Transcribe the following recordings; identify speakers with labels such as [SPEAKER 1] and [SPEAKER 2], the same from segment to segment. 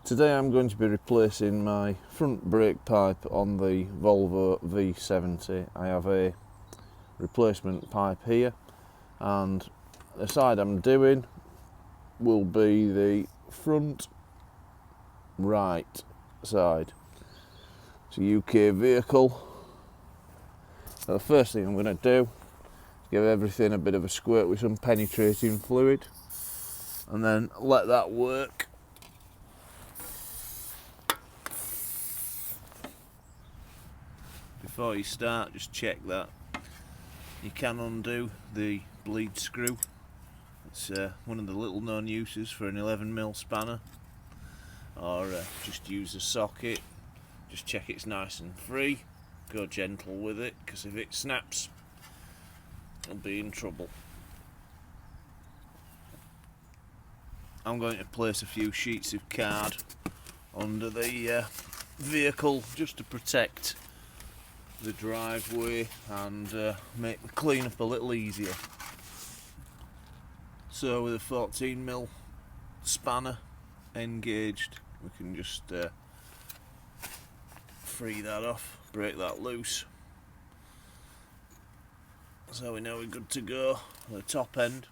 [SPEAKER 1] Today I'm going to be replacing my front brake pipe on the Volvo V70. I have a replacement pipe here, and the side I'm doing will be the front right side. It's a UK vehicle. So the first thing I'm going to do is give everything a bit of a squirt with some penetrating fluid and then let that work. Before you start, just check that you can undo the bleed screw. It's one of the little known uses for an 11mm spanner, or just use a socket. Just check it's nice and free. Go gentle with it, because if it snaps, you'll be in trouble. I'm going to place a few sheets of card under the vehicle just to protect the driveway and make the clean-up a little easier. So with a 14mm spanner engaged, we can just free that off, break that loose, so we know we're good to go at the top end.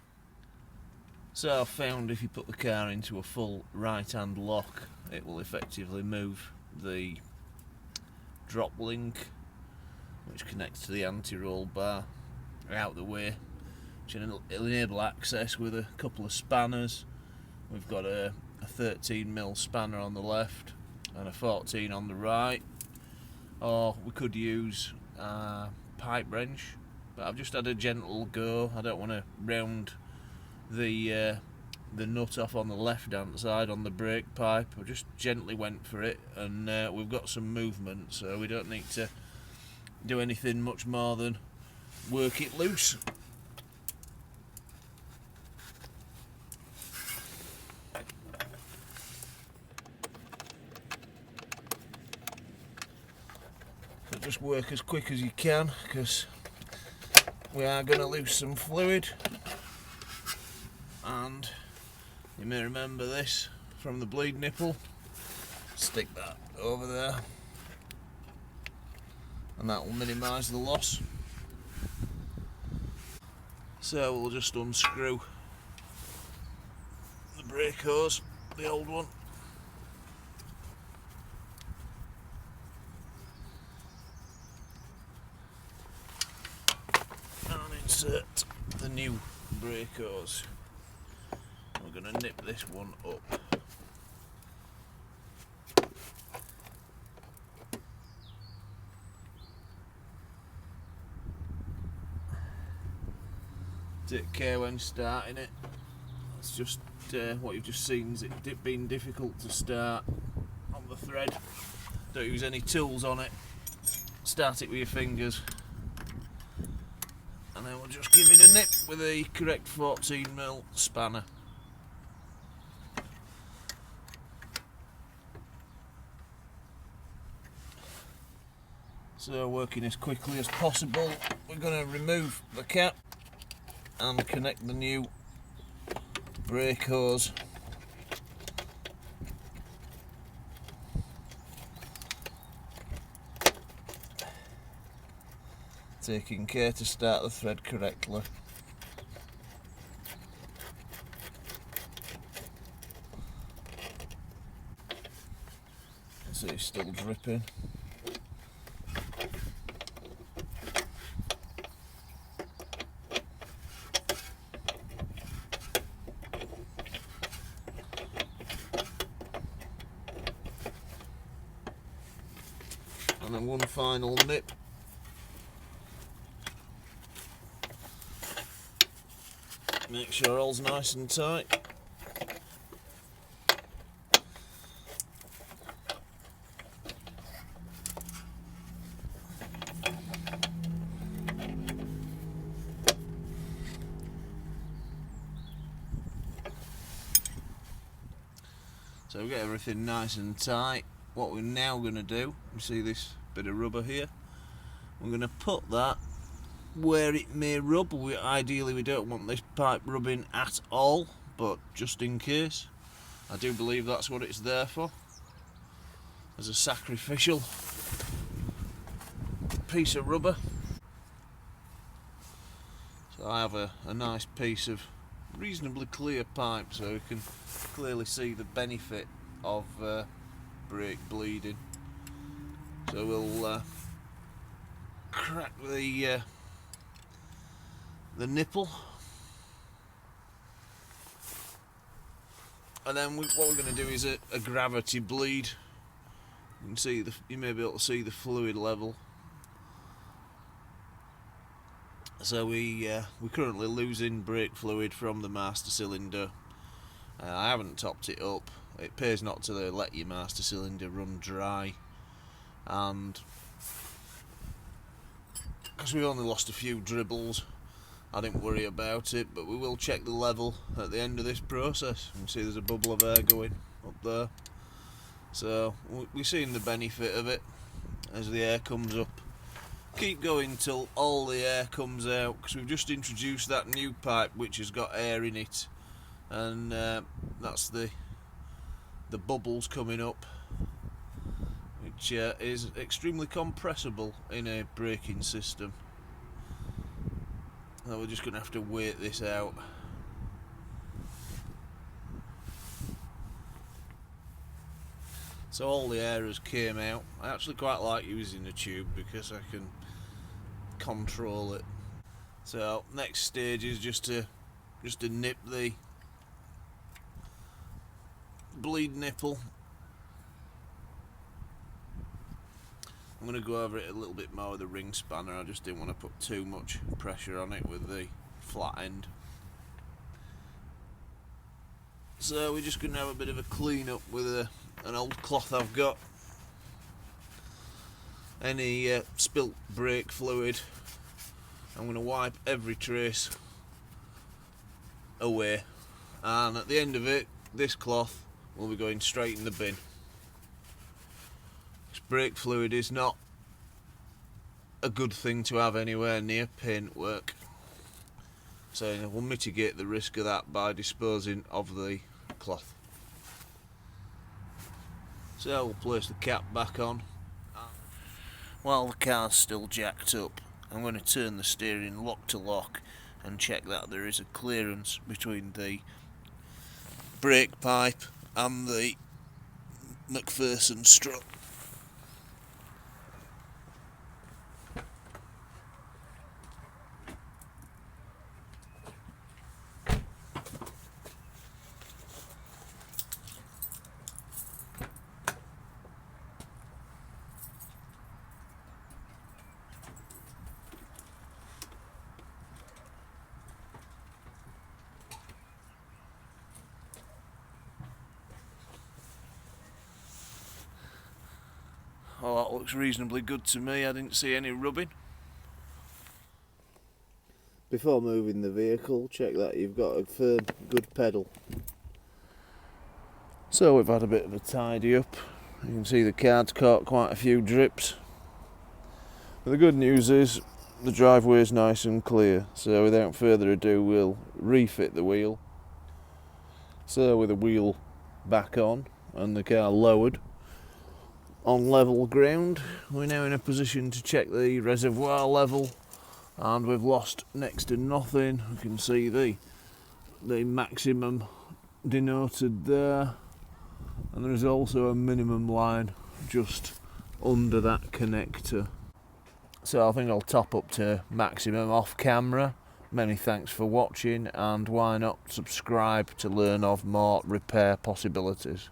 [SPEAKER 1] So I've found if you put the car into a full right hand lock, it will effectively move the drop link which connects to the anti-roll bar out the way, which will enable access with a couple of spanners. We've got a 13mm spanner on the left and a 14 on the right, or we could use a pipe wrench, but I've just had a gentle go. I don't want to round the nut off on the left hand side on the brake pipe. I just gently went for it, and we've got some movement, so we don't need to do anything much more than work it loose. So just work as quick as you can, because we are going to lose some fluid, and you may remember this from the bleed nipple. Stick that over there, and that will minimise the loss. So we'll just unscrew the brake hose, the old one, and insert the new brake hose. We're going to nip this one up. Take care when starting it. It's just what you've just seen is it being difficult to start on the thread. Don't use any tools on it. Start it with your fingers, and then we'll just give it a nip with the correct 14mm spanner. So working as quickly as possible, we're going to remove the cap and connect the new brake hose. Taking care to start the thread correctly. So it's still dripping. And then one final nip. Make sure all's nice and tight. So we've got everything nice and tight. What we're now going to do, you see this bit of rubber here, we're going to put that where it may rub. Ideally we don't want this pipe rubbing at all, but just in case, I do believe that's what it's there for, as a sacrificial piece of rubber. So I have a nice piece of reasonably clear pipe, so you can clearly see the benefit of brake bleeding. So we'll crack the nipple, and then what we're going to do is a gravity bleed. You can see you may be able to see the fluid level. So we're currently losing brake fluid from the master cylinder. I haven't topped it up. It pays not to let your master cylinder run dry, and because we've only lost a few dribbles, I didn't worry about it, but we will check the level at the end of this process. You can see there's a bubble of air going up there. So we're seeing the benefit of it as the air comes up. Keep going till all the air comes out, because we've just introduced that new pipe which has got air in it, and that's the bubbles coming up, which is extremely compressible in a braking system. So we're just going to have to wait this out. So all the air has came out. I actually quite like using a tube because I can control it. So next stage is just to nip the bleed nipple. I'm going to go over it a little bit more with a ring spanner. I just didn't want to put too much pressure on it with the flat end. So we're just going to have a bit of a clean up with an old cloth I've got. Any spilt brake fluid, I'm going to wipe every trace away, and at the end of it, this cloth will be going straight in the bin. This brake fluid is not a good thing to have anywhere near paintwork, so we'll mitigate the risk of that by disposing of the cloth. So we'll place the cap back on. While the car's still jacked up, I'm going to turn the steering lock to lock and check that there is a clearance between the brake pipe and the McPherson strut. Oh, that looks reasonably good to me. I didn't see any rubbing. Before moving the vehicle, check that you've got a firm, good pedal. So we've had a bit of a tidy up. You can see the car's caught quite a few drips. But the good news is the driveway is nice and clear. So without further ado, we'll refit the wheel. So with the wheel back on and the car lowered on level ground, we're now in a position to check the reservoir level, and we've lost next to nothing. You can see the maximum denoted there, and there is also a minimum line just under that connector. So I think I'll top up to maximum off camera. Many thanks for watching, and why not subscribe to learn of more repair possibilities.